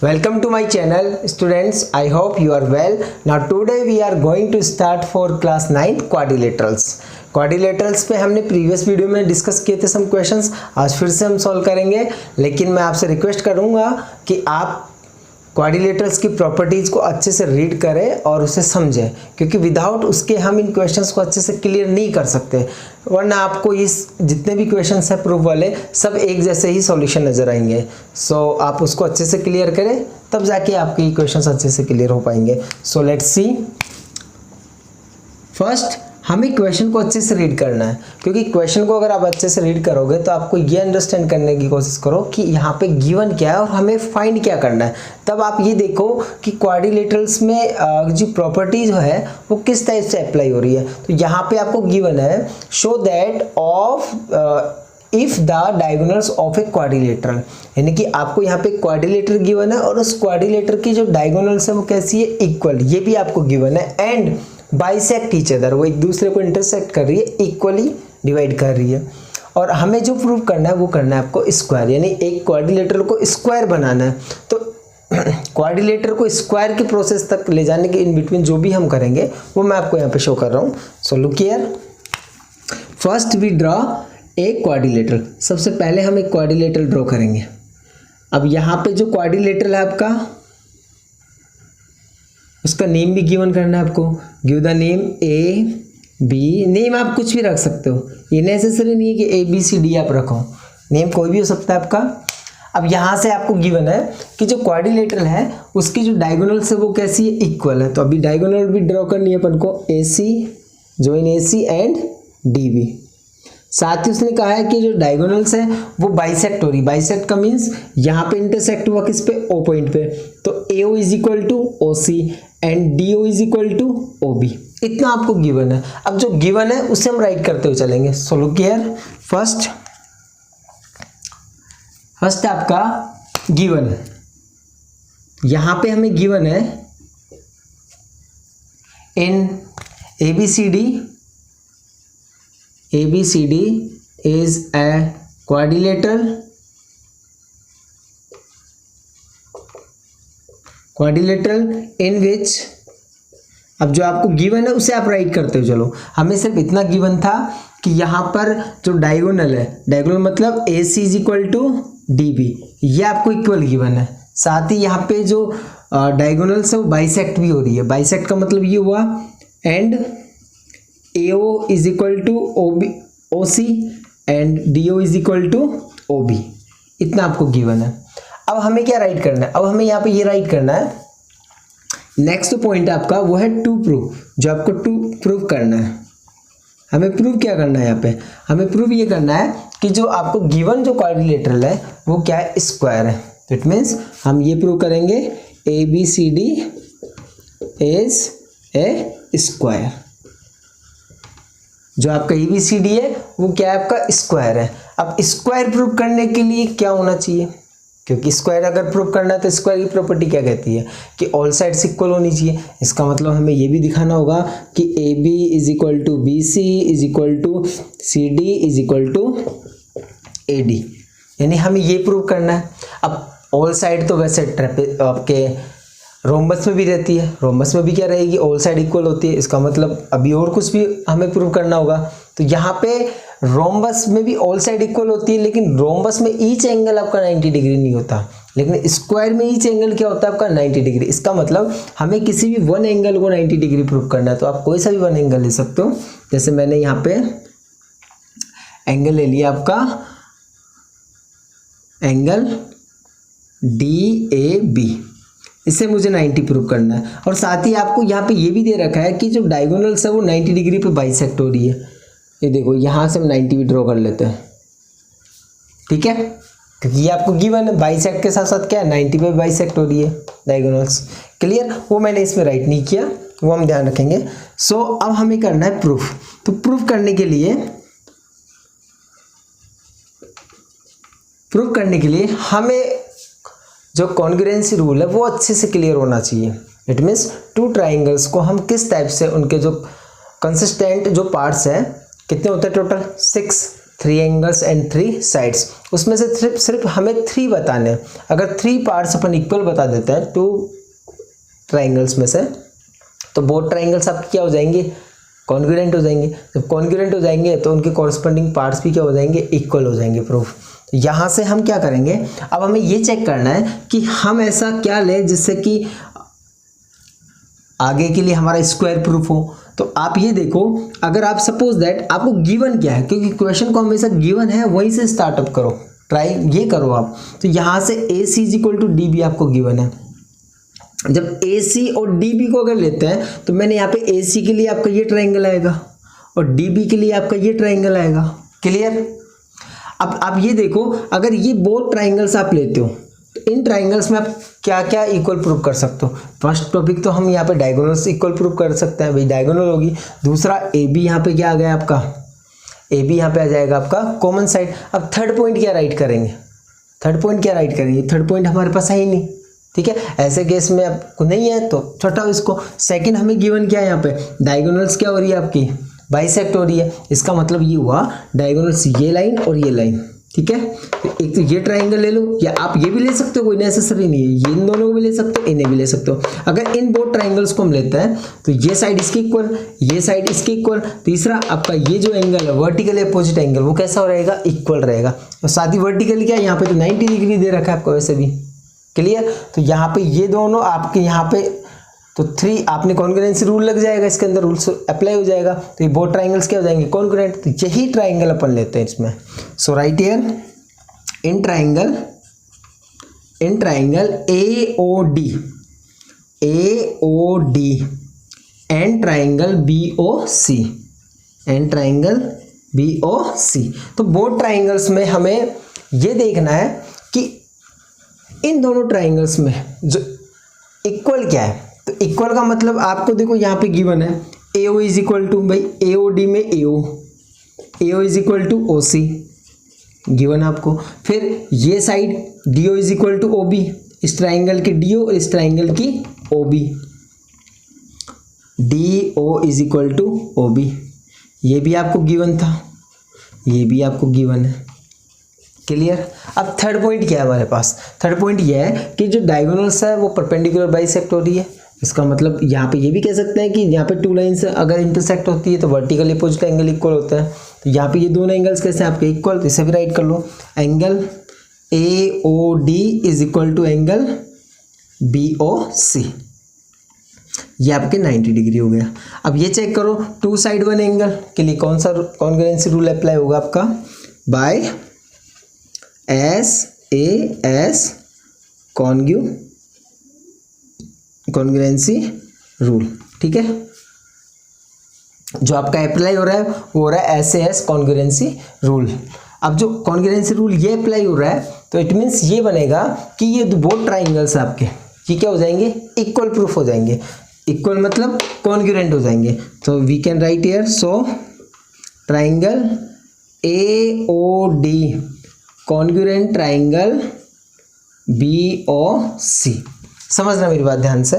Welcome to my channel students. I hope you are well. Now today we are going to start for class 9 quadrilaterals. Quadrilaterals पे हमने previous video में discuss किए थे some questions, आज फिर से हम सॉल्व करेंगे। लेकिन मैं आपसे रिक्वेस्ट करूंगा कि आप क्वाड्रिलेटरल्स की प्रॉपर्टीज़ को अच्छे से रीड करें और उसे समझें, क्योंकि विदाउट उसके हम इन क्वेश्चंस को अच्छे से क्लियर नहीं कर सकते, वरना आपको इस जितने भी क्वेश्चंस हैं प्रूफ वाले सब एक जैसे ही सॉल्यूशन नज़र आएंगे। सो आप उसको अच्छे से क्लियर करें, तब जाके आपके क्वेश्चंस अच्छे से क्लियर हो पाएंगे। So let's see. फर्स्ट हमें क्वेश्चन को अच्छे से रीड करना है, क्योंकि क्वेश्चन को अगर आप अच्छे से रीड करोगे तो आपको ये अंडरस्टैंड करने की कोशिश करो कि यहाँ पे गिवन क्या है और हमें फाइंड क्या करना है। तब आप ये देखो कि क्वाड्रिलेटरल्स में जो प्रॉपर्टी जो है वो किस टाइप से अप्लाई हो रही है। तो यहाँ पे आपको गिवन है show that of if the diagonals of a quadrilateral, यानी कि आपको यहाँ पे क्वाड्रिलेटर गिवन है और उस क्वाड्रिलेटर की जो डायगोनल्स है वो कैसी है, इक्वल, ये भी आपको गिवन है। एंड बाइसेक्ट ईच अदर, वो एक दूसरे को इंटरसेक्ट कर रही है, इक्वली डिवाइड कर रही है। और हमें जो प्रूव करना है वो करना है आपको स्क्वायर, यानी एक क्वाड्रिलेटर को स्क्वायर बनाना है। तो क्वाड्रिलेटर को स्क्वायर के प्रोसेस तक ले जाने के इन बिटवीन जो भी हम करेंगे वो मैं आपको यहाँ पे शो कर रहा हूँ। So look here, first we draw a quadrilateral. सबसे पहले हम एक क्वाड्रिलेटर ड्रॉ करेंगे। अब यहाँ पे जो क्वाड्रिलेटर है आपका, उसका नेम भी गिवन करना है आपको। Give the name A B, name आप कुछ भी रख सकते हो, ये नेसेसरी नहीं है कि ए बी सी डी आप रखो, नेम कोई भी हो सकता है आपका। अब यहाँ से आपको गिवन है कि जो क्वाड्रिलेटर है उसकी जो डायगोनल्स है वो कैसी है, इक्वल है। तो अभी डायगोनल भी ड्रॉ करनी है अपन को, A C join A C and D B. साथ ही उसने कहा है कि जो डायगोनल्स है वो बाइसेक्ट हो रही, बाइसेक्ट का मीन्स यहाँ पे इंटरसेक्ट हुआ किस पे, ओ पॉइंट पे। तो A O is equal to O C and D O is equal to O B, इतना आपको गिवन है। अब जो गिवन है उसे हम राइट करते हुए चलेंगे। सो लुक हियर, फर्स्ट आपका गिवन, यहाँ पे हमें गिवन है इन ABCD is a quadrilateral in which, अब जो आपको गिवन है उसे आप राइट करते हो चलो। हमें सिर्फ इतना गिवन था कि यहाँ पर जो डायगोनल है, डायगोनल मतलब AC is equal to DB, ये आपको इक्वल गिवन है। साथ ही यहाँ पे जो डायगोनल्स है वो बाइसेक्ट भी हो रही है। बाइसेक्ट का मतलब ये हुआ and AO is equal to OC and DO is equal to OB, इतना आपको गिवन है। अब हमें क्या राइट करना है, अब हमें यहाँ पे ये राइट करना है। नेक्स्ट पॉइंट आपका वो है टू प्रूव, जो आपको टू प्रूव करना है। हमें प्रूव क्या करना है, यहाँ पे हमें प्रूव ये करना है कि जो आपको गिवन जो क्वाड्रिलेटरल है वो क्या है, स्क्वायर है। तो इट मीन्स हम ये प्रूव करेंगे ABCD इज ए स्क्वायर। जो आपका ABCD है वो क्या है, आपका स्क्वायर है। अब स्क्वायर प्रूव करने के लिए क्या होना चाहिए, क्योंकि स्क्वायर अगर प्रूव करना है तो स्क्वायर की प्रॉपर्टी क्या कहती है कि ऑल साइड्स इक्वल होनी चाहिए। इसका मतलब हमें ये भी दिखाना होगा कि AB is equal to BC is equal to CD is equal to AD, यानी हमें ये प्रूव करना है। अब ऑल साइड तो वैसे आपके रोम्बस में भी रहती है, रोम्बस में भी क्या रहेगी, ऑल साइड इक्वल होती है। इसका मतलब अभी और कुछ भी हमें प्रूव करना होगा। तो यहाँ पे रोम्बस में भी ऑल साइड इक्वल होती है, लेकिन रोम्बस में ईच एंगल आपका 90 डिग्री नहीं होता, लेकिन स्क्वायर में ईच एंगल क्या होता है आपका 90 डिग्री। इसका मतलब हमें किसी भी वन एंगल को 90 डिग्री प्रूव करना है। तो आप कोई सा भी वन एंगल ले सकते हो, जैसे मैंने यहाँ पे एंगल ले लिया आपका एंगल DAB, इससे मुझे 90 प्रूव करना है। और साथ ही आपको यहाँ पे ये भी दे रखा है कि जो डायगोनल्स है वो 90 डिग्री पे बाइसेक्ट हो रही है। ये देखो यहाँ से हम 90 भी ड्रॉ कर लेते हैं, ठीक है, क्योंकि ये आपको गिवन है। बाइसेक्ट के साथ साथ क्या है, 90 पे बाइसेक्ट हो रही है डायगोनल्स। क्लियर, वो मैंने इसमें राइट नहीं किया, वो हम ध्यान रखेंगे। सो अब हमें करना है प्रूफ। तो प्रूफ करने के लिए हमें जो कॉन्ग्रुएंसी रूल है वो अच्छे से क्लियर होना चाहिए। इट मीन्स टू ट्राइंगल्स को हम किस टाइप से, उनके जो कंसिस्टेंट जो पार्ट्स हैं कितने होते हैं टोटल 6, 3 एंगल्स एंड 3 साइड्स। उसमें से सिर्फ हमें 3 बताने हैं। अगर 3 पार्ट्स अपन इक्वल बता देते हैं 2 ट्राइंगल्स में से, तो बोथ ट्राइंगल्स आपके क्या हो जाएंगे, कॉन्ग्रुएंट हो जाएंगे। जब कॉन्ग्रुएंट हो जाएंगे तो उनके कॉरस्पॉन्डिंग पार्ट्स भी क्या हो जाएंगे, इक्वल हो जाएंगे प्रूफ। तो यहाँ से हम क्या करेंगे, अब हमें ये चेक करना है कि हम ऐसा क्या लें जिससे कि आगे के लिए हमारा स्क्वायर प्रूफ हो। तो आप ये देखो, अगर आप सपोज दैट आपको गिवन क्या है, क्योंकि क्वेश्चन को हमेशा गिवन है वहीं से स्टार्टअप करो, ट्राई ये करो आप। तो यहाँ से AC is equal to DB आपको गिवन है। जब AC और DB को अगर लेते हैं तो मैंने यहाँ पे AC के लिए आपका ये ट्राइंगल आएगा और DB के लिए आपका ये ट्राइंगल आएगा। क्लियर। अब आप ये देखो, अगर ये बोथ ट्राइंगल्स आप लेते हो तो इन ट्राइंगल्स में आप क्या क्या इक्वल प्रूव कर सकते हो। फर्स्ट टॉपिक तो हम यहाँ पे डायगोनल्स इक्वल प्रूव कर सकते हैं, भाई डायगोनल होगी। दूसरा AB यहाँ पे क्या आ गया आपका, AB यहाँ पे आ जाएगा आपका कॉमन साइड। अब थर्ड पॉइंट क्या राइट करेंगे, थर्ड पॉइंट क्या राइट करेंगे, थर्ड पॉइंट हमारे पास है ही नहीं। ठीक है, ऐसे केस में आपको नहीं है तो छोटा इसको। सेकंड हमें गिवन क्या है, यहाँ पे डायगोनल्स क्या हो रही है आपकी, बाइसेक्ट हो रही है। इसका मतलब ये हुआ डायगोनल्स ये लाइन और ये लाइन। ठीक है, तो एक तो ये ट्राइंगल ले लो, या आप ये भी ले सकते हो, कोई नेसेसरी नहीं है, ये इन दोनों को भी ले सकते हो, इन्हें भी ले सकते हो। अगर इन बोथ ट्राइंगल्स को हम लेते हैं तो ये साइड इसके इक्वल, ये साइड इसके इक्वल। तीसरा आपका ये जो एंगल है वर्टिकल अपोजिट एंगल, वो कैसा रहेगा, इक्वल रहेगा। और साथ ही वर्टिकल क्या है, यहाँ पे तो 90 डिग्री दे रखा है आपको वैसे भी। क्लियर। तो यहाँ पे ये दोनों आपके यहाँ पे तो 3 आपने कॉन्ग्रुएंसी रूल लग जाएगा, इसके अंदर रूल अप्लाई हो जाएगा। तो ये बोथ ट्राइंगल्स क्या हो जाएंगे, कॉन्ग्रुएंट। तो यही ट्राइंगल अपन लेते हैं इसमें। So right here in triangle AOD and triangle BOC। तो बोथ ट्राइंगल्स में हमें ये देखना है कि इन दोनों ट्राइंगल्स में जो इक्वल क्या है। तो इक्वल का मतलब आपको देखो यहाँ पे गिवन है AO इज इक्वल टू, भाई AOD में AO is equal to OC given आपको। फिर ये side DO is equal to OB, इस ट्राइंगल की DO और इस ट्राइंगल की OB, DO is equal to OB। ये भी आपको गिवन था, ये भी आपको गिवन है। क्लियर। अब थर्ड पॉइंट क्या है हमारे पास, थर्ड पॉइंट ये है कि जो डायगोनल्स है वो परपेंडिकुलर बाइसेक्ट हो रही है। इसका मतलब यहाँ पे ये भी कह सकते हैं कि यहाँ पे 2 लाइन्स अगर इंटरसेक्ट होती है तो वर्टिकल अपोजिट एंगल इक्वल होता है। तो यहाँ पे ये दोनों एंगल्स कैसे हैं आपके, इक्वल। तो इसे भी राइट कर लो, angle AOD is equal to angle BOC। ये आपके 90 डिग्री हो गया। अब ये चेक करो 2 साइड 1 एंगल के लिए कौन सा कॉन्ग्रुएंसी रूल अप्लाई होगा आपका, बाय SAS कॉन्ग्रुएंसी रूल। ठीक है, जो आपका अप्लाई हो रहा है वो हो रहा है SAS कॉन्ग्रुएंसी रूल। अब जो कॉन्ग्रुएंसी रूल ये अप्लाई हो रहा है तो इट मीन्स ये बनेगा कि ये बोथ ट्राइंगल्स आपके ये क्या हो जाएंगे, इक्वल प्रूफ हो जाएंगे। इक्वल मतलब कॉन्ग्रुएंट हो जाएंगे। तो we can write here, so triangle AOD congruent triangle BOC। समझना मेरी बात ध्यान से।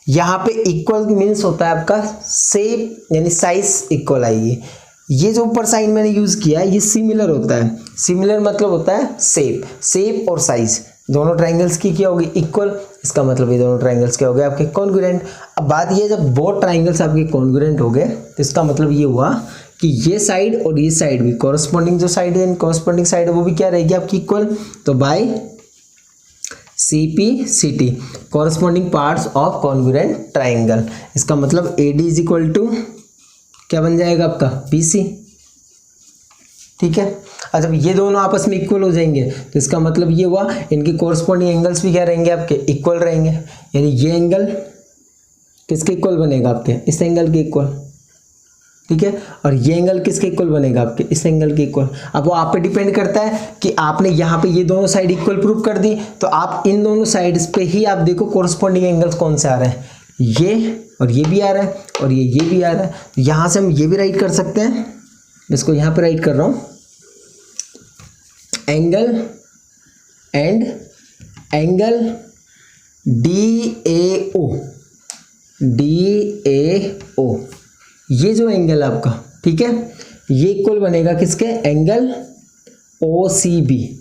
यहाँ पे इक्वल मीन्स होता है आपका शेप यानी साइज इक्वल आएगी। ये जो ऊपर साइन मैंने यूज किया है ये सिमिलर होता है। सिमिलर मतलब होता है शेप और साइज दोनों ट्राइंगल्स की क्या होगी, इक्वल। इसका मतलब ये दोनों ट्राइंगल्स क्या हो गए आपके, कॉन्ग्रुएंट। अब बात ये, जब बोथ ट्राइंगल्स आपके कॉन्ग्रुएंट हो गए तो इसका मतलब ये हुआ कि ये साइड और ये साइड भी कॉरस्पॉन्डिंग जो साइड है, कॉरस्पॉन्डिंग साइड है वो भी क्या रहेगी आपकी, इक्वल। तो by CP/CT corresponding parts of congruent triangle. इसका मतलब AD इज इक्वल टू क्या बन जाएगा आपका, BC। ठीक है, और जब ये दोनों आपस में इक्वल हो जाएंगे तो इसका मतलब ये हुआ इनके कॉरस्पॉन्डिंग एंगल्स भी क्या रहेंगे आपके, इक्वल रहेंगे। यानी ये एंगल किसके इक्वल बनेगा आपके, इस एंगल के इक्वल। ठीक है, और ये एंगल किसके इक्वल बनेगा आपके, इस एंगल के इक्वल। अब वो आप पे डिपेंड करता है कि आपने यहाँ पे ये दोनों साइड इक्वल प्रूव कर दी तो आप इन दोनों साइड्स पे ही आप देखो कॉरस्पॉन्डिंग एंगल्स कौन से आ रहे हैं, ये और ये भी आ रहा है और ये भी आ रहा है। तो यहाँ से हम ये भी राइट कर सकते हैं, इसको यहाँ पे राइट कर रहा हूँ, एंगल एंड एंगल DAO ये जो एंगल आपका, ठीक है, ये इक्वल बनेगा किसके, एंगल ओ सी बी।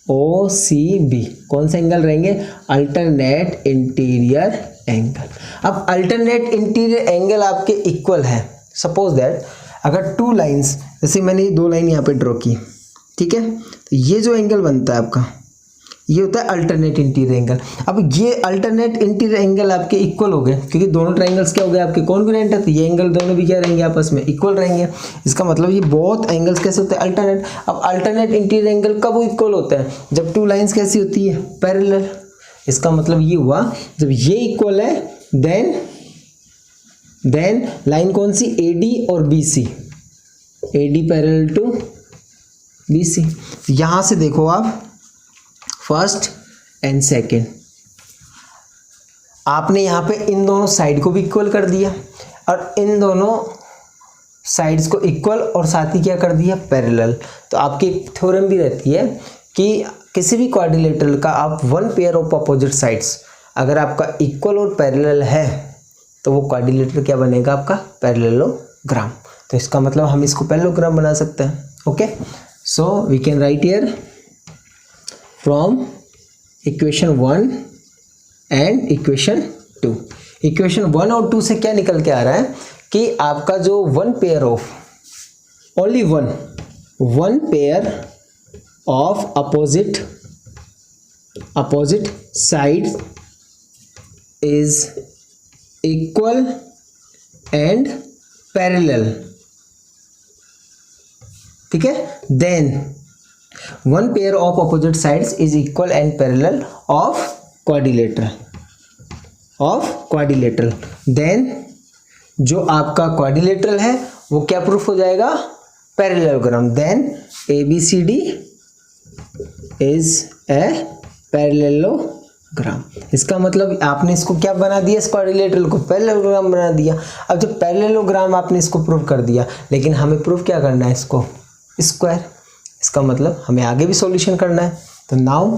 ओ सी बी कौन सा एंगल रहेंगे, अल्टरनेट इंटीरियर एंगल। अब अल्टरनेट इंटीरियर एंगल आपके इक्वल है। सपोज दैट अगर टू लाइंस, जैसे मैंने दो लाइन यहाँ पे ड्रॉ की, ठीक है, तो ये जो एंगल बनता है आपका, ये होता है अल्टरनेट इंटीरियर एंगल। अब ये अल्टरनेट इंटीरियर एंगल आपके इक्वल हो गए, क्योंकि दोनों ट्राइंगल्स क्या हो गए आपके, कॉन्ग्रुएंट है, तो ये एंगल दोनों भी क्या रहेंगे, आपस में इक्वल रहेंगे। इसका मतलब ये बहुत एंगल्स कैसे होते हैं, अल्टरनेट। अब अल्टरनेट इंटीरियर एंगल कब इक्वल होता है, जब टू लाइंस कैसी होती है, पैरेलल। इसका मतलब ये हुआ जब ये इक्वल है देन लाइन कौन सी, AD और BC, AD parallel to BC। यहां से देखो आप फर्स्ट एंड सेकेंड, आपने यहाँ पे इन दोनों साइड को भी इक्वल कर दिया और इन दोनों साइड्स को इक्वल और साथ ही क्या कर दिया, पैरेलल। तो आपकी एक थ्योरम भी रहती है कि किसी भी क्वाड्रिलेटरल का आप one pair of opposite sides अगर आपका इक्वल और पैरेलल है तो वो क्वाड्रिलेटरल क्या बनेगा, आपका पैरेललोग्राम। तो इसका मतलब हम इसको पैरेललोग्राम बना सकते हैं। Okay, so we can write here from equation 1 and equation 2। Equation 1 और 2 से क्या निकल के आ रहा है कि आपका जो one pair of, only one pair of opposite side is equal and parallel, ठीक है। Then one pair of opposite sides is equal and parallel of quadrilateral. Then जो आपका क्वाड्रिलेटरल है वो क्या प्रूफ हो जाएगा, parallelogram. Then ABCD is a parallelogram. इसका मतलब आपने इसको क्या बना दिया, इस क्वाड्रिलेटरल को पैरेललोग्राम बना दिया। अब जब पैरेललोग्राम आपने इसको प्रूव कर दिया, लेकिन हमें प्रूव क्या करना है, इसको स्क्वायर। इसका मतलब हमें आगे भी सॉल्यूशन करना है। तो नाउ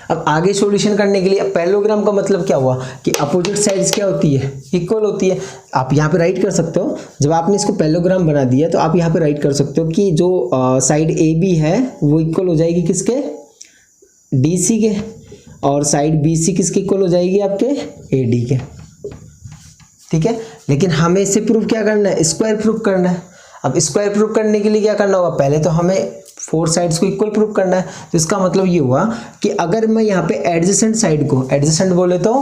अब आगे सॉल्यूशन करने के लिए, अब पैरेललोग्राम का मतलब क्या हुआ कि अपोजिट साइड्स क्या होती है, इक्वल होती है। आप यहाँ पे राइट कर सकते हो, जब आपने इसको पैरेललोग्राम बना दिया तो आप यहाँ पे राइट कर सकते हो कि जो साइड AB है वो इक्वल हो जाएगी किसके, DC के, और साइड BC किसके इक्वल हो जाएगी, आपके AD के, ठीक है। लेकिन हमें इसे प्रूव क्या करना है, स्क्वायर प्रूव करना है। अब स्क्वायर प्रूव करने के लिए क्या करना होगा, पहले तो हमें फोर साइड्स को इक्वल प्रूव करना है। तो इसका मतलब ये हुआ कि अगर मैं यहाँ पे एडजेसेंट साइड को, एडजेसेंट बोले तो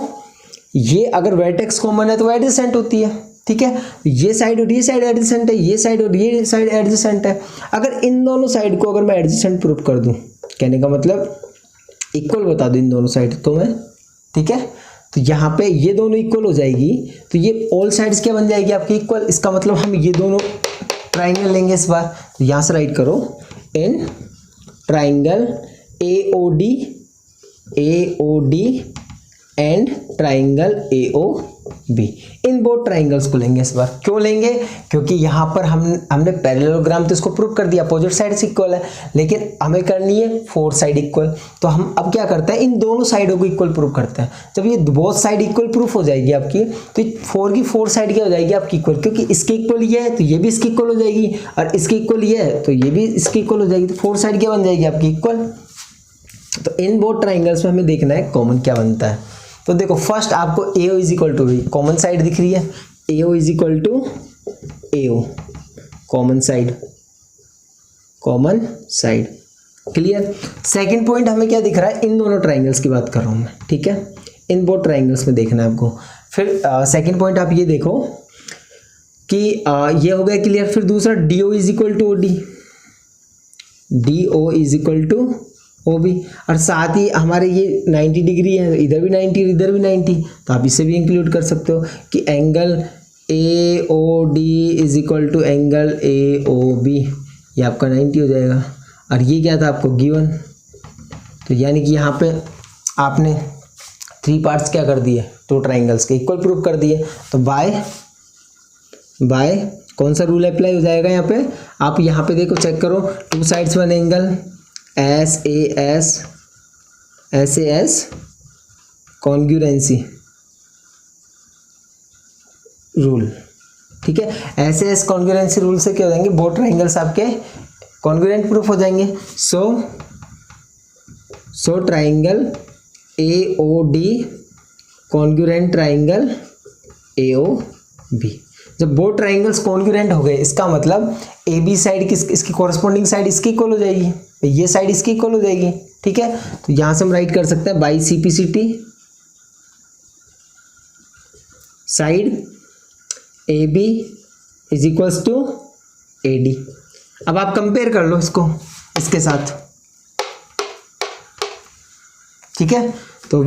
ये अगर वर्टेक्स कॉमन है तो एडजेसेंट होती है, ठीक है। ये साइड और ये साइड एडजेसेंट है, ये साइड और ये साइड एडजेसेंट है। अगर इन दोनों साइड को अगर मैं एडजेसेंट प्रूव कर दूं, कहने का मतलब इक्वल बता दूं इन दोनों साइड तो मैं, ठीक है, तो यहाँ पे ये दोनों इक्वल हो जाएगी, तो ये ऑल साइड्स क्या बन जाएगी आपकी, इक्वल। इसका मतलब हम ये दोनों ट्राइंगल लेंगे इस बार। तो यहाँ से राइट करो, इन triangle AOD and triangle AOB, in both triangles को लेंगे इस बार। क्यों लेंगे, क्योंकि यहाँ पर हमने पैरेललोग्राम तो इसको प्रूव कर दिया, अपोजिट साइड्स इक्वल है, लेकिन हमें करनी है फोर साइड इक्वल। तो हम अब क्या करते हैं, इन दोनों साइडों को इक्वल प्रूव करते हैं। जब ये बोथ साइड इक्वल प्रूफ हो जाएगी आपकी, तो फोर की फोर साइड क्या हो जाएगी आपकी, इक्वल। क्योंकि इसके इक्वल ये है तो ये भी इसकी इक्वल हो जाएगी, और इसके इक्वल ये है तो ये भी इसकी इक्वल हो जाएगी। तो फोर साइड क्या बन जाएगी आपकी, इक्वल। तो इन बोथ ट्राइंगल्स में हमें देखना है कॉमन क्या बनता है। तो देखो फर्स्ट आपको AO is equal to B, common side दिख रही है, AO is equal to AO, common side, clear. Second point हमें क्या दिख रहा है, इन दोनों ट्राइंगल्स की बात कर रहा हूं मैं, ठीक है, इन बोथ ट्राइंगल्स में देखना है आपको। फिर सेकंड पॉइंट आप ये देखो कि ये हो गया क्लियर। फिर दूसरा DO is equal to OD, DO is equal to OB, और साथ ही हमारे ये 90 डिग्री है, इधर भी 90 इधर भी 90, तो आप इसे भी इंक्लूड कर सकते हो कि angle AOD is equal to angle AOB, ये आपका 90 हो जाएगा। और ये क्या था आपको गिवन, तो यानी कि यहाँ पे आपने थ्री पार्ट्स क्या कर दिए, टू ट्राइंगल्स के इक्वल प्रूफ कर दिए। तो बाय कौन सा रूल अप्लाई हो जाएगा यहाँ पे, आप यहाँ पे देखो चेक करो, two sides one angle SAS congruency rule, ठीक है, ऐसे ऐसे कॉन्ग्रुएंसी रूल से क्या हो जाएंगे, बोथ ट्राइंगल्स आपके कॉन्ग्रुएंट प्रूफ हो जाएंगे। सो triangle AOD congruent triangle AOB। जब बोथ ट्राइंगल्स कॉन्ग्रुएंट हो गए इसका मतलब AB साइड इसकी कॉरस्पॉन्डिंग साइड इसकी इक्वल हो जाएगी, ये साइड इसकी इक्वल हो जाएगी। ठीक है, तो यहां से हम राइट कर सकते हैं by CPCT side AB is equals to AD। अब आप कंपेयर कर लो इसको इसके साथ। ठीक है, तो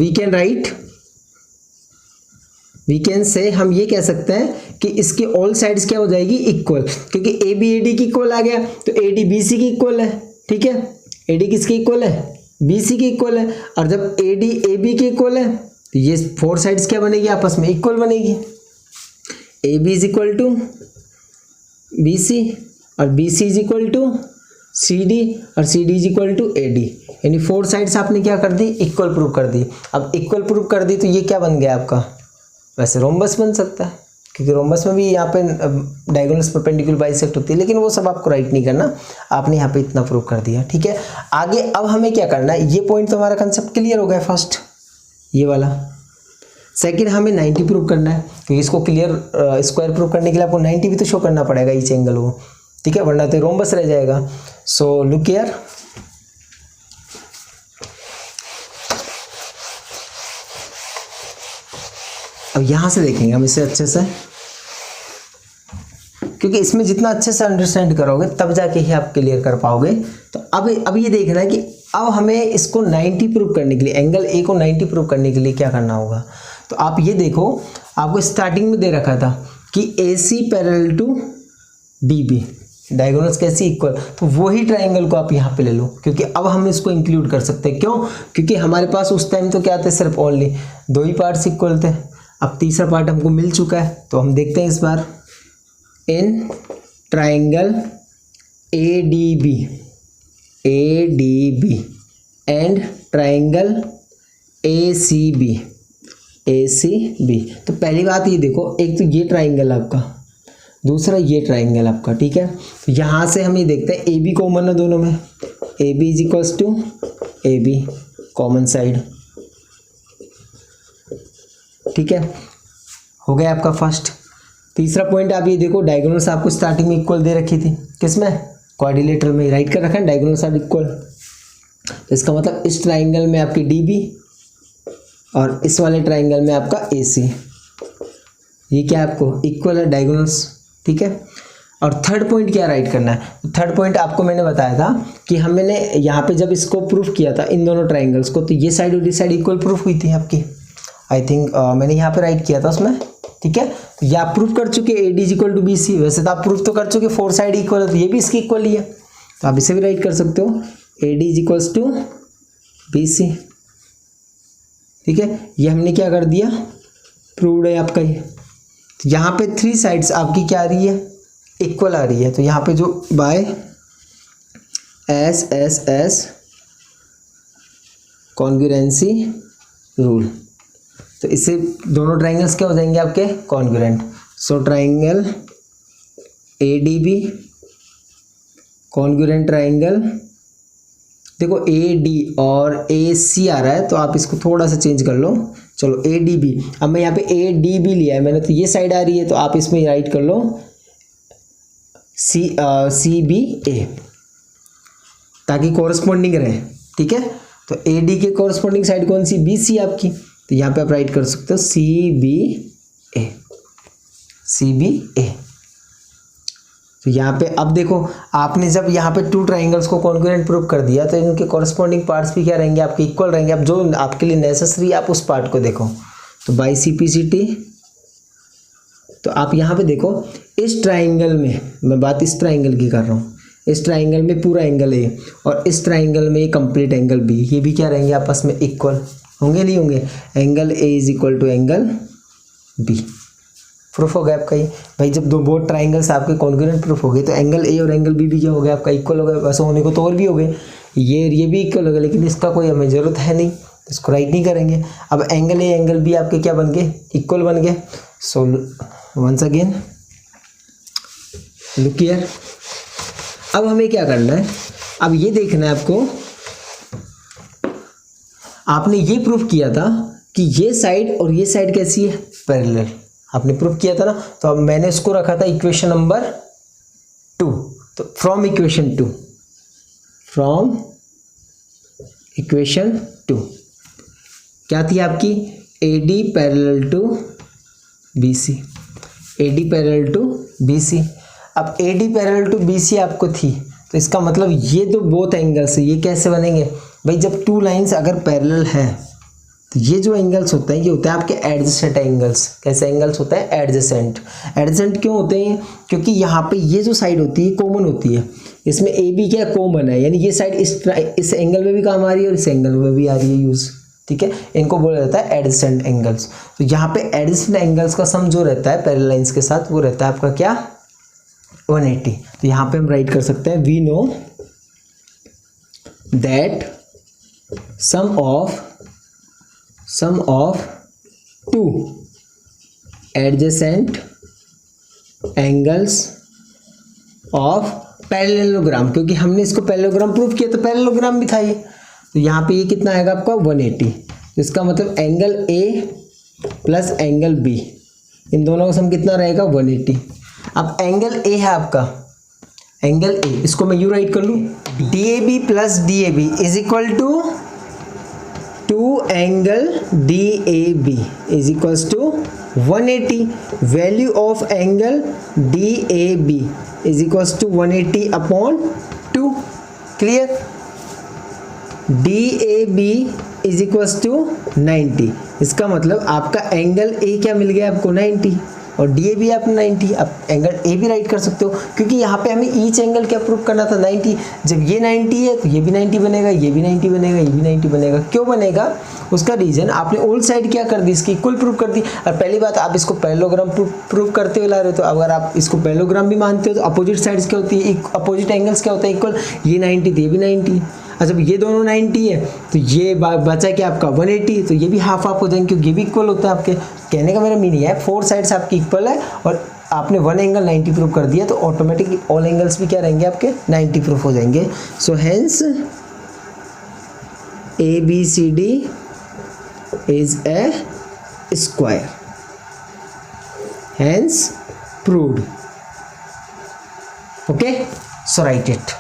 वी कैन से हम ये कह सकते हैं कि इसकी ऑल साइड्स क्या हो जाएगी, इक्वल, क्योंकि AB AD की इक्वल आ गया तो AD BC की इक्वल है। ठीक है, AD किसकी इक्वल है, BC की इक्वल है, और जब AD AB की इक्वल है तो ये फोर साइड्स क्या बनेगी, आपस में इक्वल बनेगी। AB is equal to BC और BC is equal to CD और CD is equal to AD, यानी फोर साइड्स आपने क्या कर दी, इक्वल प्रूव कर दी। अब इक्वल प्रूव कर दी तो ये क्या बन गया आपका, वैसे रोम्बस बन सकता है, क्योंकि रोम्बस में भी यहाँ पे डायगोनल्स परपेंडिकुलर बाइसेक्ट होती है, लेकिन वो सब आपको राइट नहीं करना, आपने यहाँ पे इतना प्रूव कर दिया। ठीक है, आगे अब हमें क्या करना है, ये पॉइंट तो हमारा कंसेप्ट क्लियर हो गया फर्स्ट, ये वाला। सेकंड हमें 90 प्रूव करना है, क्योंकि इसको क्लियर स्क्वायर प्रूव करने के लिए आपको 90 भी तो शो करना पड़ेगा ईच एंगल को। ठीक है, वरना तो रोम्बस रह जाएगा। सो लुक हियर, अब यहां से देखेंगे हम इसे अच्छे से, क्योंकि इसमें जितना अच्छे से अंडरस्टैंड करोगे तब जाके ही आप क्लियर कर पाओगे। तो अब ये देखना है कि अब हमें इसको 90 प्रूव करने के लिए, एंगल A को 90 प्रूव करने के लिए क्या करना होगा। तो आप ये देखो, आपको स्टार्टिंग में दे रखा था कि AC parallel to DB, diagonals कैसी इक्वल, तो वही ट्राइंगल को आप यहाँ पे ले लो, क्योंकि अब हम इसको इंक्लूड कर सकते हैं। क्यों, क्योंकि हमारे पास उस टाइम तो क्या थे, सिर्फ ओनली 2 ही पार्ट्स इक्वल थे। अब तीसरा पार्ट हमको मिल चुका है, तो हम देखते हैं इस बार। In triangle ADB and triangle ACB। तो पहली बात ये देखो, एक तो ये ट्राइंगल आपका, दूसरा ये ट्राइंगल आपका। ठीक है, तो यहाँ से हम ये देखते हैं AB कॉमन है दोनों में, AB is equals to AB common side. ठीक है, हो गया आपका फर्स्ट। तीसरा पॉइंट आप ये देखो, डायगोनल्स आपको स्टार्टिंग में इक्वल दे रखी थी, किसमें, क्वाड्रिलेटरल में राइट कर रखा है, डायगोनल्स आर इक्वल। तो इसका मतलब इस ट्राइंगल में आपकी DB और इस वाले ट्राइंगल में आपका AC, ये क्या आपको इक्वल है डायगोनल्स। ठीक है, और थर्ड पॉइंट क्या राइट करना है, थर्ड पॉइंट आपको मैंने बताया था कि हमने यहाँ पे जब इसको प्रूफ किया था इन दोनों ट्राइंगल्स को, तो ये साइड और ये साइड इक्वल प्रूफ हुई थी आपकी, आई थिंक मैंने यहाँ पे राइट किया था उसमें। ठीक है, तो ये आप प्रूफ कर चुके AD is equal to BC, वैसे तो आप प्रूफ तो कर चुके फोर साइड इक्वल है, तो ये भी इसकी इक्वल ही है, तो आप इसे भी राइट कर सकते हो, AD is equals to BC। ठीक है, ये हमने क्या कर दिया, प्रूव्ड है आपका ये। तो यहाँ पे 3 साइड्स आपकी क्या आ रही है, इक्वल आ रही है, तो यहाँ पे जो बाय SSS कॉन्ग्रुएंसी रूल, तो इससे दोनों ट्राइंगल्स क्या हो जाएंगे आपके congruent. So triangle ADB congruent triangle, देखो AD और AC आ रहा है, तो आप इसको थोड़ा सा चेंज कर लो, चलो ADB। अब मैं यहाँ पे ADB लिया है मैंने, तो ये साइड आ रही है, तो आप इसमें राइट कर लो CBA, ताकि कोरस्पॉन्डिंग रहे। ठीक है, तो AD के कोरस्पॉन्डिंग साइड कौन सी, BC आपकी, तो यहाँ पे आप राइट कर सकते हो CBA। तो यहाँ पे अब देखो, आपने जब यहाँ पे 2 ट्राइंगल्स को कॉन्ग्रुएंट प्रूव कर दिया, तो इनके कॉरस्पॉन्डिंग पार्ट्स भी क्या रहेंगे आपके, इक्वल रहेंगे। अब जो आपके लिए नेसेसरी आप उस पार्ट को देखो, तो बाई CPCT, तो आप यहाँ पे देखो इस ट्राइंगल में, मैं बात इस ट्राइंगल की कर रहा हूँ, इस ट्राइंगल में पूरा एंगल A और इस ट्राइंगल में कंप्लीट एंगल B, ये भी क्या रहेंगे आपस में इक्वल होंगे, नहीं होंगे, angle A is equal to angle B। Proof हो गया आपका ये भाई, जब दो बोथ ट्राइंगल्स आपके कॉन्ग्रुएंट प्रूफ हो गए, तो एंगल A और एंगल B भी क्या हो गया आपका, इक्वल हो गया। वैसे होने को तो और भी हो गए, ये भी इक्वल हो गया, लेकिन इसका कोई हमें ज़रूरत है नहीं, इसको राइट नहीं करेंगे। अब एंगल A एंगल B आपके क्या बन गए, इक्वल बन गए। So once again look here. अब हमें क्या करना है, अब ये देखना है आपको, आपने ये प्रूफ किया था कि ये साइड और ये साइड कैसी है, पैरेलल, आपने प्रूफ किया था ना। तो अब मैंने इसको रखा था इक्वेशन नंबर 2। तो फ्रॉम इक्वेशन 2 क्या थी आपकी, AD parallel to BC, AD parallel to BC। अब AD पैरेलल टू BC आपको थी, तो इसका मतलब ये जो बोथ एंगल्स है ये कैसे बनेंगे भाई, जब टू लाइंस अगर पैरेलल है तो ये जो एंगल्स होते हैं ये होते हैं आपके एडजेसेंट एंगल्स। कैसे एंगल्स होते हैं, एडजेसेंट। एडजेसेंट क्यों होते हैं, क्योंकि यहाँ पे ये जो साइड होती है कॉमन होती है, इसमें AB क्या कॉमन है, यानी ये साइड इस एंगल में भी काम आ रही है और इस एंगल में भी आ रही है यूज, ठीक है। इनको बोला जाता है एडजेसेंट एंगल्स। तो यहाँ पे एडजेसेंट एंगल्स का सम जो रहता है पैरेलल लाइंस के साथ वो रहता है आपका क्या, 180। तो यहाँ पे हम राइट कर सकते हैं, we know that sum of two adjacent angles of parallelogram, क्योंकि हमने इसको पैरेललोग्राम प्रूव किया तो पैरेललोग्राम भी था ये। तो यहाँ पे ये कितना आएगा आपका 180। तो इसका मतलब angle A plus angle B, इन दोनों का सम कितना रहेगा 180। अब एंगल A है आपका, एंगल A, इसको मैं यूँ राइट कर लूँ, DAB plus DAB is equal to angle DAB is equals to 180। Value of angle DAB is equals to 180 upon 2। Clear, DAB is equals to 90। इसका मतलब आपका एंगल A क्या मिल गया आपको 90 और DAB आपने 90। आप एंगल A भी राइट कर सकते हो, क्योंकि यहाँ पे हमें ईच एंगल क्या प्रूव करना था 90। जब ये 90 है तो ये भी 90 बनेगा, ये भी 90 बनेगा, ये भी 90 बनेगा। क्यों बनेगा, उसका रीजन आपने ऑल साइड क्या कर दी, इसकी इक्वल प्रूव कर दी। और पहली बात, आप इसको पैरेललोग्राम प्रूव करते हुए ला रहे हो, तो अगर आप इसको पैरेललोग्राम भी मानते हो तो अपोजिट साइड्स क्या होती है, अपोजिट एंगल्स क्या होता है इक्वल। ये 90 तो ये भी 90। अच्छा, जब ये दोनों 90 है तो ये बचा क्या आपका 180, तो ये भी हाफ हाफ हो जाएंगे क्योंकि ये भी इक्वल होता है आपके। कहने का मेरा मीनिंग है 4 साइड्स आपकी इक्वल है और आपने 1 एंगल 90 प्रूफ कर दिया, तो ऑटोमेटिकली ऑल एंगल्स भी क्या रहेंगे आपके 90 प्रूफ हो जाएंगे। So hence ABCD is A square, hence proved. Okay, so right it.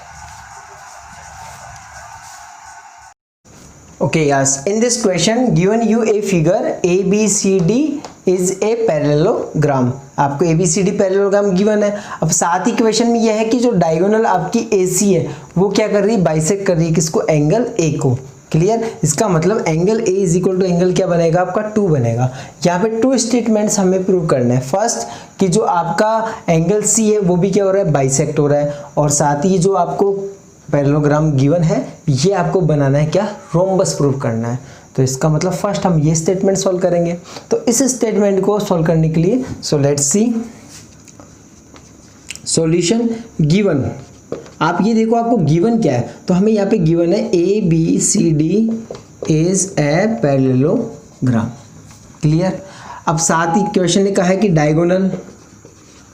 Okay, yes, in this question given you a figure ABCD is a parallelogram। आपको ABCD पैरेललोग्राम गिवन है। अब साथ ही क्वेश्चन में यह है कि जो डायगोनल आपकी AC है वो क्या कर रही है, बाइसेक्ट कर रही है किसको, एंगल A को। क्लियर, इसका मतलब angle A is equal to angle क्या बनेगा आपका 2 बनेगा। यहाँ पे 2 स्टेटमेंट्स हमें प्रूव करना है। फर्स्ट कि जो आपका एंगल C है वो भी क्या हो रहा है, बाइसेक्ट हो रहा है, और साथ ही जो आपको पैरेललोग्राम गिवन है ये आपको बनाना है क्या, रोम्बस प्रूव करना है। तो इसका मतलब फर्स्ट हम ये स्टेटमेंट सॉल्व करेंगे। तो इस स्टेटमेंट को सॉल्व करने के लिए so let's see solution given. आप ये देखो आपको गिवन क्या है, तो हमें यहाँ पे गिवन है ABCD is a parallelogram. Clear, अब साथ ही क्वेश्चन ने कहा है कि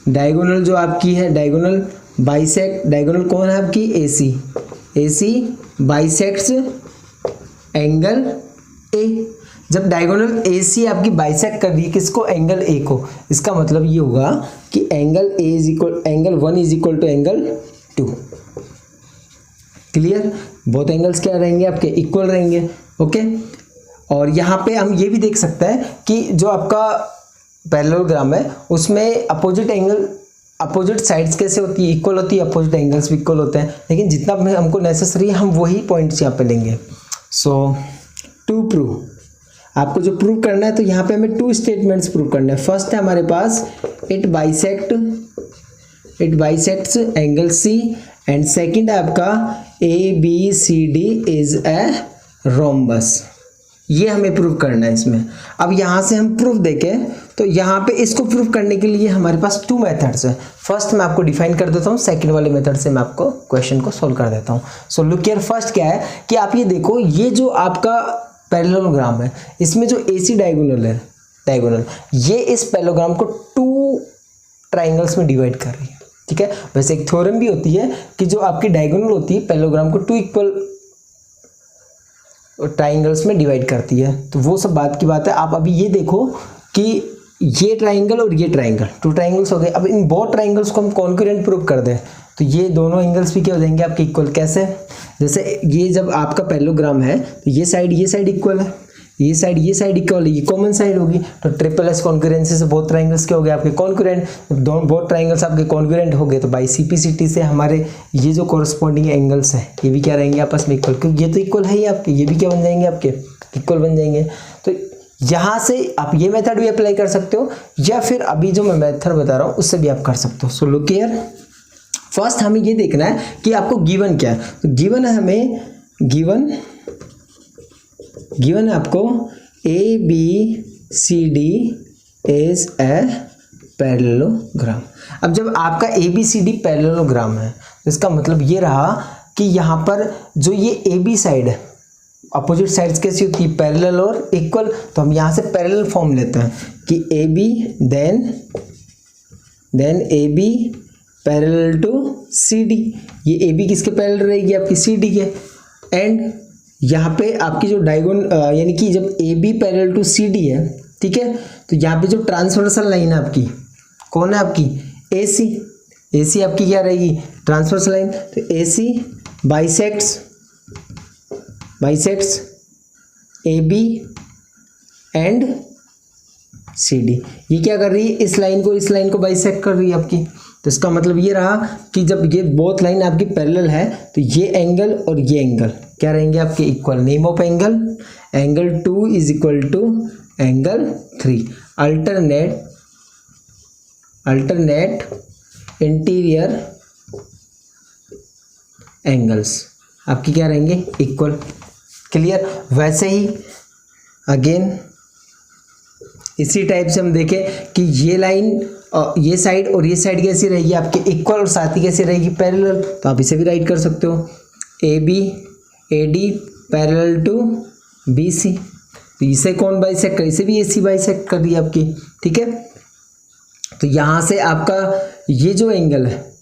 डायगोनल जो आपकी है डायगोनल बाइसेक्ट, डायगोनल कौन है आपकी AC बाइसेक्ट्स एंगल A। जब डायगोनल AC आपकी बाइसेक्ट कर रही है किसको, एंगल A को, इसका मतलब ये होगा कि angle A is equal angle 1 is equal to angle 2। Clear, both angles क्या रहेंगे आपके, इक्वल रहेंगे। ओके, और यहाँ पे हम ये भी देख सकते हैं कि जो आपका पैरेललोग्राम है उसमें अपोजिट एंगल, अपोजिट साइड्स कैसे होती है, इक्वल होती है, अपोजिट एंगल्स भी इक्वल होते हैं, लेकिन जितना हमको नेसेसरी है हम वही पॉइंट्स यहाँ पे लेंगे। सो टू प्रूव, आपको जो प्रूव करना है तो यहाँ पे हमें 2 स्टेटमेंट्स प्रूव करना है। फर्स्ट है हमारे पास it bisects angle C, and second है आपका ABCD इज ए रोम्बस। ये हमें प्रूव करना है इसमें। अब यहाँ से हम प्रूफ देखें तो यहाँ पे इसको प्रूव करने के लिए हमारे पास 2 मेथड्स है। फर्स्ट मैं आपको डिफाइन कर देता हूँ, सेकंड वाले मेथड से मैं आपको क्वेश्चन को सोल्व कर देता हूँ। सो लुक हियर, फर्स्ट क्या है कि आप ये देखो, ये जो आपका पैरेललोग्राम है इसमें जो AC डायगोनल है, ये इस पैरेललोग्राम को 2 ट्राइंगल्स में डिवाइड कर रही है। ठीक है। वैसे एक थ्योरम भी होती है कि जो आपकी डायगोनल होती है पैरेललोग्राम को 2 इक्वल ट्राइंगल्स में डिवाइड करती है। तो वो सब बात की बात है। आप अभी ये देखो कि ये ट्राइंगल और ये ट्राइंगल 2 ट्राइंगल्स हो गए। अब इन बोथ ट्राइंगल्स को हम कॉन्करेंट प्रूव कर दें तो ये दोनों एंगल्स भी क्या हो जाएंगे आपके इक्वल। कैसे? जैसे ये जब आपका पैरेललोग्राम है तो ये साइड इक्वल है, ये साइड इक्वल है, ये कॉमन साइड होगी। तो ट्रिपल एस कॉन्करेंसी से बोथ ट्राइंगल्स क्या हो गए आपके कॉन्करेंट। दोनों बोथ ट्राइंगल्स आपके कॉन्करेंट हो गए तो बाई सीपीसीटी से हमारे ये जो कॉरस्पॉन्डिंग एंगल्स हैं ये भी क्या रहेंगे आपस में इक्वल, क्योंकि ये तो इक्वल है ही आपके, ये भी क्या बन जाएंगे आपके इक्वल बन जाएंगे। तो यहाँ से आप ये मेथड भी अप्लाई कर सकते हो या फिर अभी जो मैं मेथड बता रहा हूँ उससे भी आप कर सकते हो। सो लुक हियर, फर्स्ट हमें ये देखना है कि आपको गिवन क्या है। तो गिवन है हमें, गिवन है आपको ABCD इज ए पैरेललोग्राम। अब जब आपका ABCD पैरेललोग्राम है तो इसका मतलब ये रहा कि यहाँ पर जो ये AB साइड है, अपोजिट साइड्स कैसी होती है पैरेलल और इक्वल। तो हम यहाँ से पैरेलल फॉर्म लेते हैं कि AB then AB parallel to CD। ये AB किसके पैरेलल रहेगी आपकी CD के। एंड यहाँ पे आपकी जो डायगोन यानी कि जब AB पैरेलल टू CD है, ठीक है, तो यहाँ पे जो ट्रांसवर्सल लाइन है आपकी कौन है आपकी AC आपकी क्या रहेगी ट्रांसवर्सल लाइन। तो AC bisects AB and CD। ये क्या कर रही है इस लाइन को बाइसेक्ट कर रही है आपकी। तो इसका मतलब ये रहा कि जब ये बोथ लाइन आपकी पैरेलल है तो ये एंगल और ये एंगल क्या रहेंगे आपके equal. Name of angle 2 is equal to angle 3। Alternate interior angles आपकी क्या रहेंगे इक्वल। क्लियर? वैसे ही अगेन इसी टाइप से हम देखें कि ये लाइन ये साइड और ये साइड कैसी रहेगी आपके इक्वल और साथ ही कैसी रहेगी पैरेलल। तो आप इसे भी राइट कर सकते हो AD पैरेलल टू BC। तो इसे कौन बाइसेक्ट कर, इसे भी AC बाइसेक्ट कर रही है आपकी, ठीक है। तो यहाँ से आपका ये जो एंगल है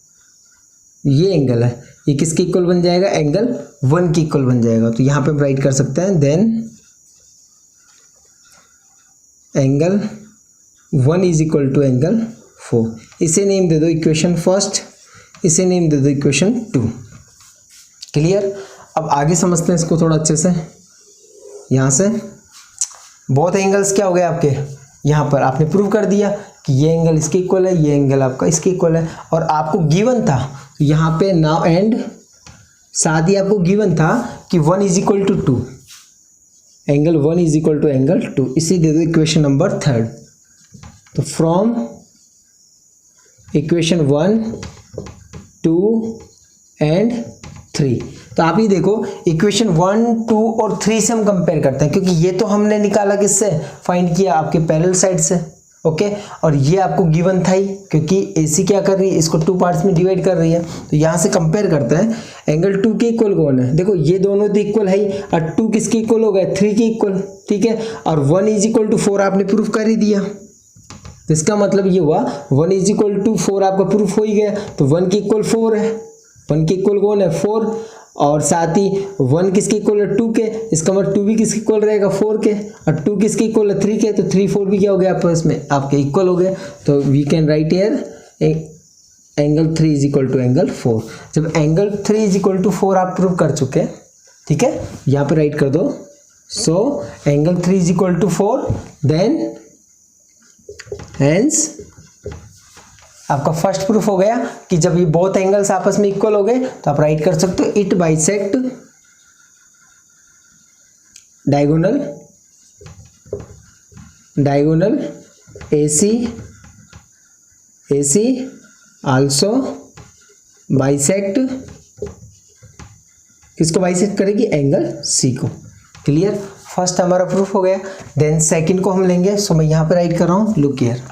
ये किसके इक्वल बन जाएगा एंगल 1 के इक्वल बन जाएगा। तो यहाँ पे हम राइट कर सकते हैं then angle 1 is equal to angle 4। इसे नेम दे दो इक्वेशन फर्स्ट, इसे नेम दे दो इक्वेशन 2। क्लियर? अब आगे समझते हैं इसको थोड़ा अच्छे से। यहाँ से बोथ एंगल्स क्या हो गए आपके, यहाँ पर आपने प्रूव कर दिया कि ये एंगल इसके इक्वल है, ये एंगल आपका इसके इक्वल है। और आपको गिवन था तो यहाँ पे नाउ एंड साथ ही आपको गिवन था कि 1 is equal to 2, angle 1 is equal to angle 2। इसे दे दो इक्वेशन नंबर 3। तो फ्रॉम इक्वेशन 1, 2 एंड 3। तो आप ये देखो इक्वेशन 1, 2 और 3 से हम कंपेयर करते हैं, क्योंकि ये तो हमने निकाला किससे, फाइंड किया आपके पैरेलल साइड से। ओके, और ये आपको गिवन था ही, क्योंकि AC क्या कर रही है, इसको 2 पार्ट्स में डिवाइड कर रही है। तो यहाँ से कंपेयर करते हैं एंगल 2 के इक्वल कौन है। देखो ये दोनों तो इक्वल है ही, और 2 किसके इक्वल हो गए 3 के इक्वल, ठीक है। और 1 इज इक्वल टू 4 आपने प्रूफ कर ही दिया। तो इसका मतलब ये हुआ 1 इज इक्वल टू 4 आपका प्रूफ हो ही गया। तो 1 के इक्वल 4 है, 1 के इक्वल कौन है 4, और साथ ही 1 किसके इक्वल है 2 के, इसका मतलब 2 भी किसके इक्वल रहेगा 4 के, और 2 किसके इक्वल है 3 के। तो 3 4 भी क्या हो गया आपस में आपके इक्वल हो गए। तो we can write here angle 3 is equal to angle 4। जब एंगल 3 इज इक्वल टू 4 आप प्रूव कर चुके, ठीक है, यहाँ पे राइट कर दो। So angle 3 is equal to 4, then hence आपका फर्स्ट प्रूफ हो गया कि जब ये बोथ एंगल्स आपस में इक्वल हो गए तो आप राइट कर सकते हो it bisect diagonal AC also bisect किसको बाइसेक्ट करेगी एंगल C को। क्लियर? फर्स्ट हमारा प्रूफ हो गया। देन सेकंड को हम लेंगे। सो मैं यहाँ पे राइट कर रहा हूँ, लुक हियर।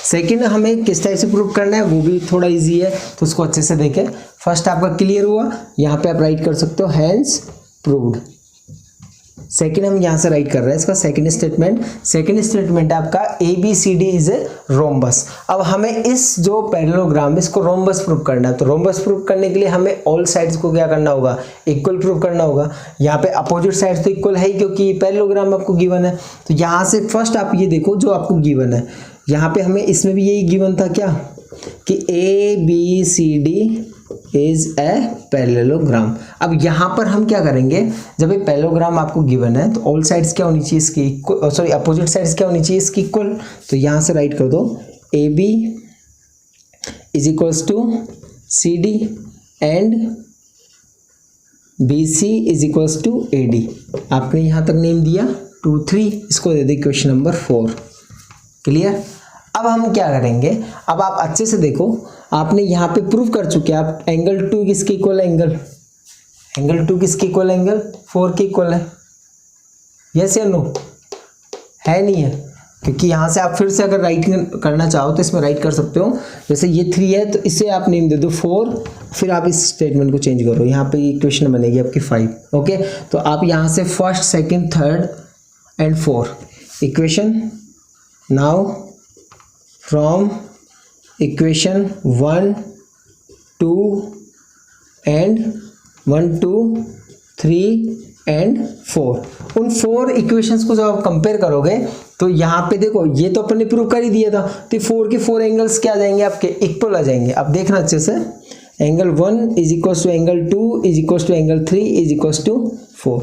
सेकंड हमें किस टाइप से प्रूव करना है वो भी थोड़ा इजी है, तो उसको अच्छे से देखें। फर्स्ट आपका क्लियर हुआ, यहाँ पे आप राइट कर सकते हो हेंस प्रूव्ड। सेकंड हम यहाँ से राइट कर रहे हैं इसका सेकंड स्टेटमेंट है आपका ABCD इज ए रोम्बस। अब हमें इस जो पैरेललोग्राम इसको रोम्बस प्रूव करना है, तो रोम्बस प्रूव करने के लिए हमें ऑल साइड्स को क्या करना होगा, इक्वल प्रूव करना होगा। यहाँ पे अपोजिट साइड्स तो इक्वल है ही क्योंकि पैरेललोग्राम आपको गिवन है। तो यहाँ से फर्स्ट आप ये देखो जो आपको गिवन है, यहाँ पे हमें इसमें भी यही गिवन था क्या कि ABCD इज ए पैरेललोग्राम। अब यहाँ पर हम क्या करेंगे, जब ये पैरेललोग्राम आपको गिवन है तो ऑल साइड्स क्या होनी चाहिए इसकी इक्वल, सॉरी अपोजिट साइड्स क्या होनी चाहिए इसकी इक्वल। तो यहाँ से राइट कर दो AB is equals to CD and BC is equals to AD। आपने यहाँ तक नेम दिया 2 3, इसको दे दे क्वेश्चन नंबर 4। क्लियर। अब हम क्या करेंगे, अब आप अच्छे से देखो, आपने यहाँ पे प्रूव कर चुके हैं आप एंगल 2 किसके इक्वल है, एंगल 2 किसके इक्वल है, एंगल 4 के इक्वल है। यस या नो, है नहीं है, क्योंकि यहाँ से आप फिर से अगर राइट करना चाहो तो इसमें राइट कर सकते हो। जैसे ये 3 है तो इसे आप नेम दे दो 4, फिर आप इस स्टेटमेंट को चेंज करो, यहाँ पे इक्वेशन बनेगी आपकी 5। ओके, तो आप यहाँ से first second third and 4 equation. Now from equation 1 2 and 1 2 3 and 4, उन 4 इक्वेशंस को जब आप कंपेयर करोगे तो यहाँ पे देखो ये तो अपन ने प्रूव कर ही दिया था, तो 4 के 4 एंगल्स क्या आ जाएंगे आपके, इक्वल आ जाएंगे। अब देखना अच्छे से, angle 1 is equals to angle 2 is equals to angle 3 is equals to 4,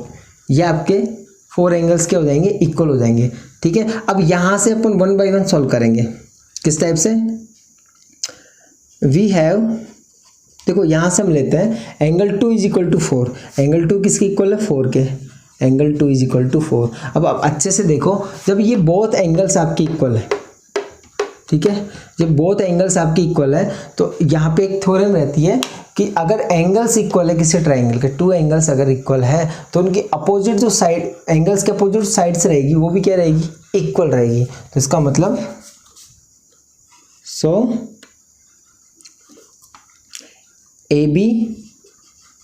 ये आपके 4 एंगल्स क्या हो जाएंगे, इक्वल हो जाएंगे। ठीक है, अब यहाँ से अपन 1 बाय 1 सॉल्व करेंगे। किस टाइप से, वी हैव, देखो यहाँ से हम लेते हैं angle 2 is equal to 4, angle 2 किसके इक्वल है, 4 के, एंगल 2 इज इक्वल टू 4। अब आप अच्छे से देखो, जब ये बोथ एंगल्स आपके इक्वल है, ठीक है, जब बोथ एंगल्स आपके इक्वल है तो यहाँ पे एक थ्योरम रहती है कि अगर एंगल्स इक्वल है किसी ट्राइंगल के, 2 एंगल्स अगर इक्वल है तो उनके अपोजिट जो साइड, एंगल्स के अपोजिट साइड्स रहेगी वो भी क्या रहेगी, इक्वल रहेगी। तो इसका मतलब so AB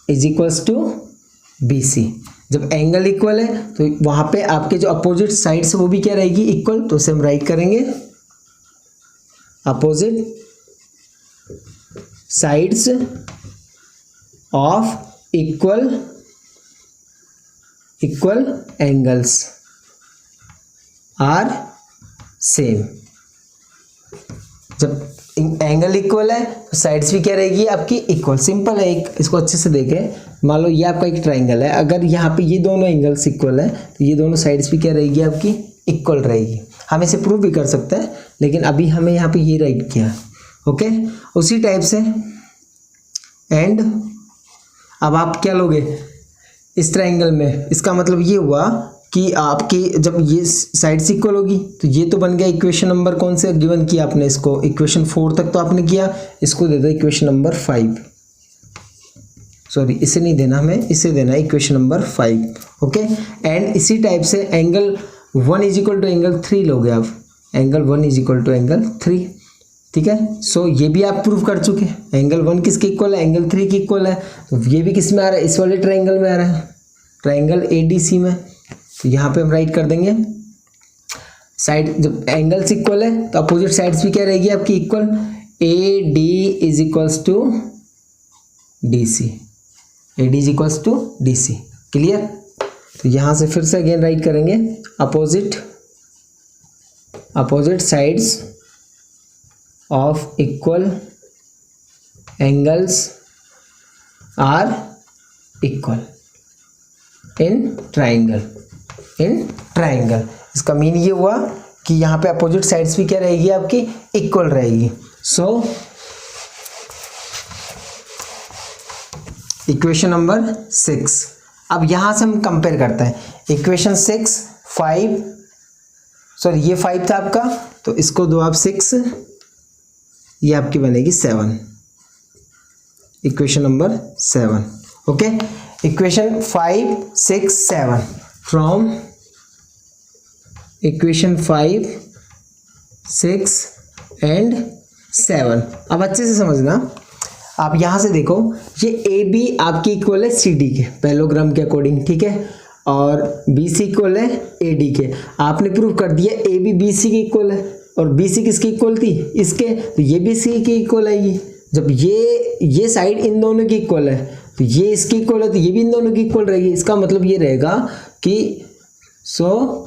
is equals to BC। जब एंगल इक्वल है तो वहां पे आपके जो अपोजिट साइड्स है वो भी क्या रहेगी, इक्वल। तो उसे हम राइट करेंगे opposite sides of equal angles are same. जब एंगल इक्वल है तो साइड्स भी क्या रहेगी आपकी, इक्वल। सिंपल है, एक इसको अच्छे से देखें, मान लो ये आपका एक ट्राइंगल है, अगर यहाँ पे ये दोनों एंगल्स इक्वल है तो ये दोनों साइड्स भी क्या रहेगी आपकी, इक्वल रहेगी। हम इसे प्रूव भी कर सकते हैं, लेकिन अभी हमें यहाँ पे ये राइट किया। ओके, उसी टाइप से एंड अब आप क्या लोगे इस ट्राइंगल में, इसका मतलब ये हुआ कि आपकी जब ये साइड्स इक्वल होगी तो ये तो बन गया इक्वेशन नंबर कौन से गिवन किया आपने, इसको इक्वेशन 4 तक तो आपने किया, इसको दे दो इक्वेशन नंबर 5, सॉरी इसे नहीं देना हमें, इसे देना है इक्वेशन नंबर 5। ओके, एंड इसी टाइप से angle 1 is equal to angle 3 लोगे आप, angle 1 is equal to angle 3। ठीक है, सो ये भी आप प्रूव कर चुके हैं, एंगल 1 किसके इक्वल है, एंगल 3 की इक्वल है। तो ये भी किस में आ रहा है, इस वाले ट्राइंगल में आ रहा है, ट्राइंगल ADC में। तो यहाँ पे हम राइट कर देंगे साइड, जब एंगल्स इक्वल है तो अपोजिट साइड्स भी क्या रहेगी आपकी, equal. AD is equals to DC, AD is equals to DC। Clear. तो यहाँ से फिर से अगेन राइट करेंगे opposite sides of equal angles are equal in triangle. इसका मीन ये हुआ कि यहाँ पे अपोजिट साइड्स भी क्या रहेगी आपकी, इक्वल रहेगी। So equation number 6। अब यहाँ से हम कंपेयर करते हैं इक्वेशन 6 5, सॉरी ये 5 था आपका, तो इसको दो आप 6, ये आपकी बनेगी 7, equation number 7। Okay, equation 5 6 7 from equation 5 6 and 7। अब अच्छे से समझना, आप यहाँ से देखो ये AB आपकी इक्वल है CD के पैरेललोग्राम के अकॉर्डिंग, ठीक है। और बी सी इक्वल है ए डी के। आपने प्रूव कर दिया ए बी बी सी के इक्वल है, और बी सी किसकी इक्वल थी, इसके, तो ये बी सी की इक्वल आएगी। जब ये साइड इन दोनों की इक्वल है तो ये इसकी इक्वल है, तो ये भी इन दोनों की इक्वल रहेगी। इसका मतलब ये रहेगा कि so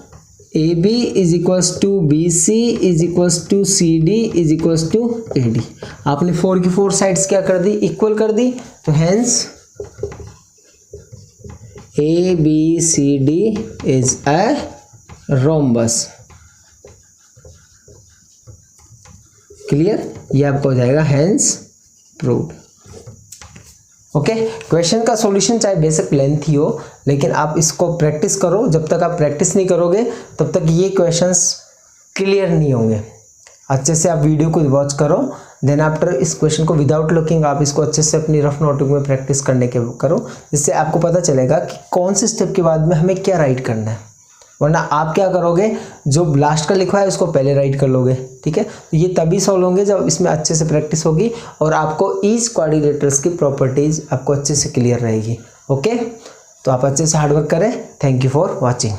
A B is equals to B C is equals to C D is equals to A D. आपने 4 की 4 साइड्स क्या कर दी, इक्वल कर दी, तो hence A B C D is a rhombus. Clear, ये आपको हो जाएगा हेंस प्रूव्ड। ओके, क्वेश्चन का सॉल्यूशन चाहे बेसिक लेंथी हो, लेकिन आप इसको प्रैक्टिस करो। जब तक आप प्रैक्टिस नहीं करोगे तब तक ये क्वेश्चंस क्लियर नहीं होंगे। अच्छे से आप वीडियो को वॉच करो, देन आफ्टर इस क्वेश्चन को विदाउट लुकिंग आप इसको अच्छे से अपनी रफ नोटबुक में प्रैक्टिस करने के करो, जिससे आपको पता चलेगा कि कौन से स्टेप के बाद में हमें क्या राइट करना है। वरना आप क्या करोगे, जो लास्ट का लिखा है उसको पहले राइट कर लोगे। ठीक है, तो ये तभी सॉल्व होंगे जब इसमें अच्छे से प्रैक्टिस होगी और आपको ईच क्वाड्रिलेटरल्स की प्रॉपर्टीज आपको अच्छे से क्लियर रहेगी। ओके, तो आप अच्छे से हार्डवर्क करें। Thank you for watching.